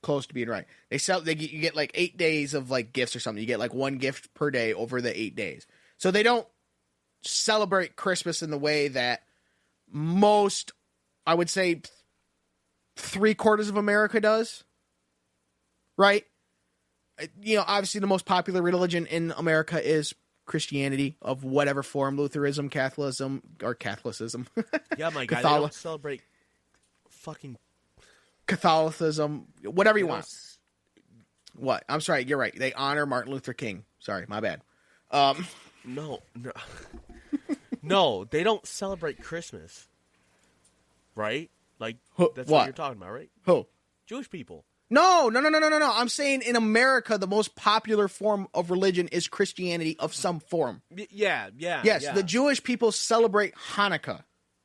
A: close to being right. You get like 8 days of like gifts or something. You get like one gift per day over the 8 days. So they don't celebrate Christmas in the way that most, I would say, 3/4 of America does. Right? You know, obviously the most popular religion in America is Christianity of whatever form, Lutheranism, Catholicism.
B: Yeah, my God, they don't celebrate fucking
A: Catholicism, whatever you want. What? I'm sorry, you're right. They honor Martin Luther King. Sorry, my bad.
B: No. No, they don't celebrate Christmas. Right? Like, that's what you're talking about, right?
A: Who?
B: Jewish people.
A: No. I'm saying in America, the most popular form of religion is Christianity of some form.
B: Yeah.
A: Yes, the Jewish people celebrate Hanukkah.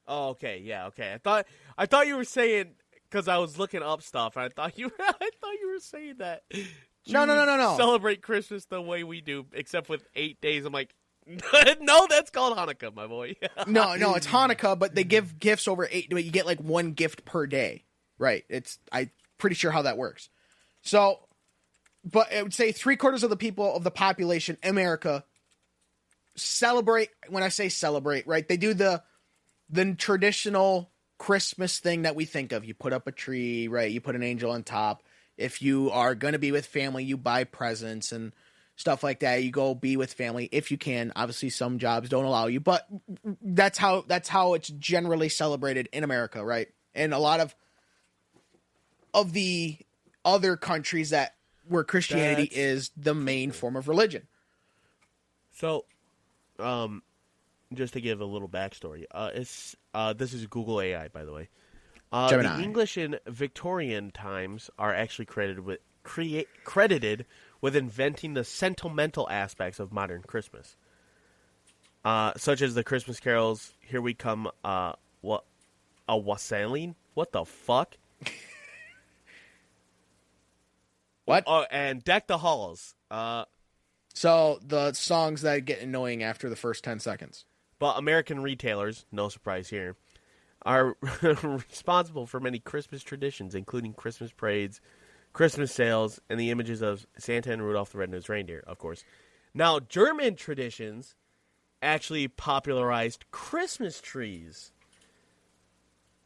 B: Oh, okay, yeah, okay. I thought you were saying, because I was looking up stuff, and I thought you were saying that.
A: No.
B: Celebrate Christmas the way we do, except with 8 days. I'm like, no, that's called Hanukkah, my boy.
A: No, it's Hanukkah, but they give gifts over 8. But you get like one gift per day, right? I'm pretty sure how that works. So, but I would say 3/4 of the people of the population in America celebrate. When I say celebrate, right? They do the traditional Christmas thing that we think of. You put up a tree, right? You put an angel on top. If you are going to be with family, you buy presents and stuff like that. You go be with family if you can. Obviously, some jobs don't allow you, but that's how it's generally celebrated in America, right? And a lot of the other countries where Christianity is the main form of religion.
B: So, just to give a little backstory, this is Google AI, by the way.
A: Gemini.
B: The English in Victorian times are actually credited with inventing the sentimental aspects of modern Christmas, such as the Christmas carols. Here we come. What? A wassailing? What the fuck?
A: What?
B: Oh, and Deck the Halls.
A: So the songs that get annoying after the first 10 seconds.
B: But American retailers, no surprise here, are responsible for many Christmas traditions, including Christmas parades, Christmas sales, and the images of Santa and Rudolph the Red-Nosed Reindeer, of course. Now, German traditions actually popularized Christmas trees.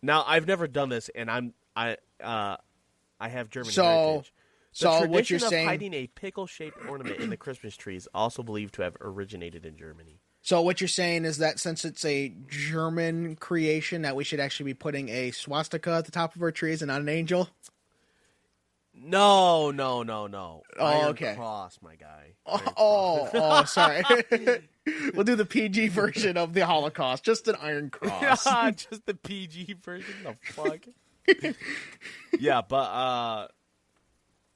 B: Now, I've never done this, and I have German heritage.
A: So what you're
B: tradition of
A: saying,
B: hiding a pickle-shaped ornament in the Christmas tree is also believed to have originated in Germany.
A: so what you're saying is that since it's a German creation, that we should actually be putting a swastika at the top of our trees and not an angel?
B: No.
A: Oh,
B: Iron
A: okay.
B: Cross, my guy.
A: Oh, sorry. We'll do the PG version of the Holocaust, just an iron cross.
B: Just the PG version. The fuck. Yeah, but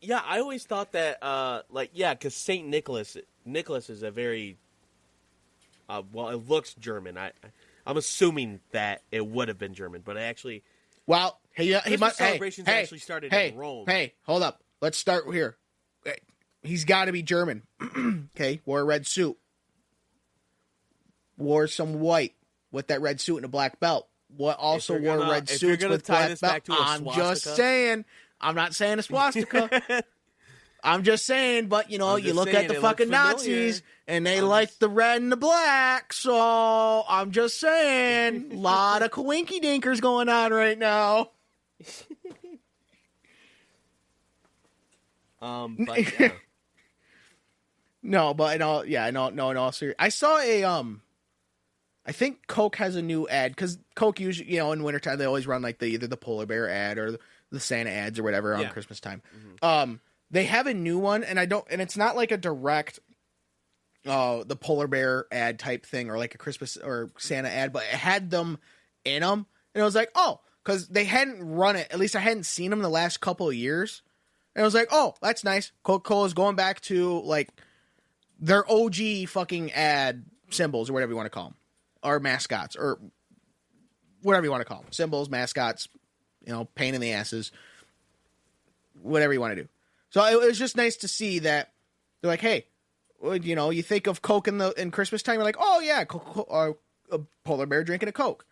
B: yeah, I always thought that because Saint Nicholas is a very it looks German. I'm assuming that it would have been German, but actually,
A: Well,
B: celebrations actually started in Rome.
A: Hey, hold up. Let's start here. He's got to be German. Okay, wore a red suit. Wore some white with that red suit and a black belt. What also wore red suits with black belt. I'm just saying. I'm not saying a swastika. I'm just saying, but you look at the fucking Nazis and they like the red and the black. So I'm just saying, a lot of coinky dinkers going on right now.
B: But yeah.
A: No, but in all seriousness, I saw I think Coke has a new ad because Coke usually, in wintertime they always run like either the polar bear ad or the Santa ads or whatever on Christmas time. Mm-hmm. They have a new one, and it's not like a direct, the polar bear ad type thing or like a Christmas or Santa ad, but it had them in them, and I was like, oh, because they hadn't run it. At least I hadn't seen them in the last couple of years, and I was like, oh, that's nice. Coca-Cola's going back to like their OG fucking ad symbols or whatever you want to call them, or mascots or whatever you want to call them, symbols, mascots, pain in the asses, whatever you want to do. So it was just nice to see that they're like, hey, you think of Coke in Christmas time, you're like, oh yeah, a polar bear drinking a Coke,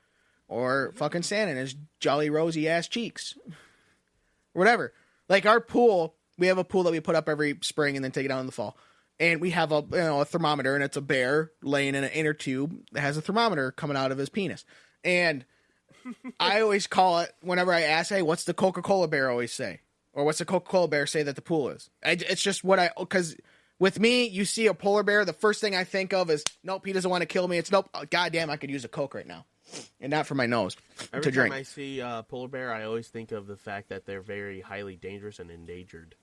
A: or fucking Santa and his jolly rosy ass cheeks, or whatever. Like our pool, we have a pool that we put up every spring and then take it out in the fall, and we have a thermometer, and it's a bear laying in an inner tube that has a thermometer coming out of his penis, and I always call it whenever I ask, hey, what's the Coca-Cola bear always say? Or what's the Coca-Cola bear say that the pool is? It's just because with me, you see a polar bear, the first thing I think of is, nope, he doesn't want to kill me. It's nope, goddamn, I could use a Coke right now. And not for my nose
B: Every
A: to drink.
B: time I see polar bear, I always think of the fact that they're very highly dangerous and endangered.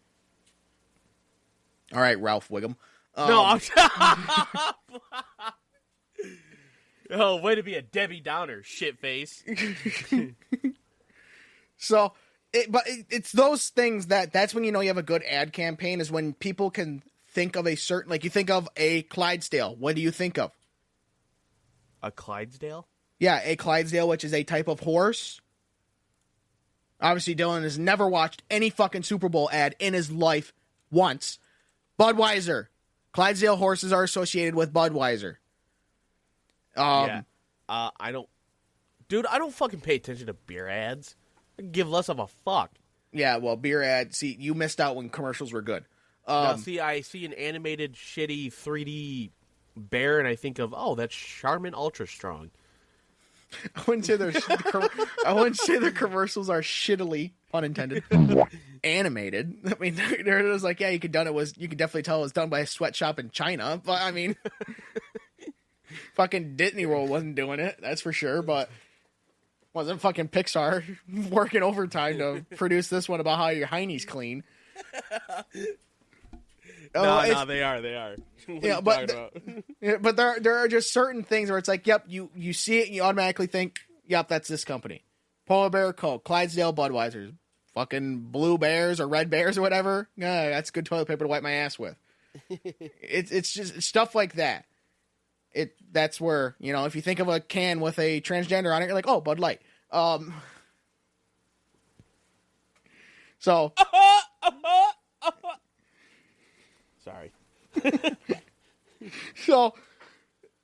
A: All right, Ralph Wiggum.
B: No, oh, way to be a Debbie Downer, shitface.
A: So... it's those things that's when you have a good ad campaign is when people can think of a certain, like you think of a Clydesdale. What do you think of?
B: A Clydesdale?
A: Yeah, a Clydesdale, which is a type of horse. Obviously, Dillon has never watched any fucking Super Bowl ad in his life once. Budweiser. Clydesdale horses are associated with Budweiser.
B: I don't fucking pay attention to beer ads. I give less of a fuck.
A: Yeah, well, beer ad. See, you missed out when commercials were good.
B: Now, I see an animated, shitty 3D bear, and I think of, that's Charmin Ultra Strong.
A: I wouldn't say their commercials are shittily, pun intended, animated. I mean, they're just like, yeah, you could definitely tell it was done by a sweatshop in China. But I mean, fucking Disney World wasn't doing it, that's for sure. But wasn't fucking Pixar working overtime to produce this one about how your hiney's clean?
B: No, they are.
A: Yeah, but there are just certain things where it's like, yep, you see it and you automatically think, yep, that's this company. Polar Bear, Coke. Clydesdale, Budweiser. Fucking Blue Bears or Red Bears or whatever. Yeah, that's good toilet paper to wipe my ass with. It's just stuff like that. That's where, you know, if you think of a can with a transgender on it, you're like, oh, Bud Light. So
B: Sorry.
A: So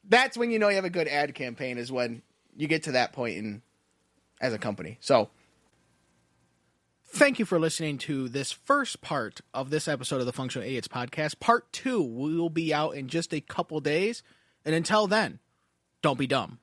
A: that's when you know you have a good ad campaign, is when you get to that point as a company. So thank you for listening to this first part of this episode of the Functional Idiots podcast. Part 2 will be out in just a couple days. And until then, don't be dumb.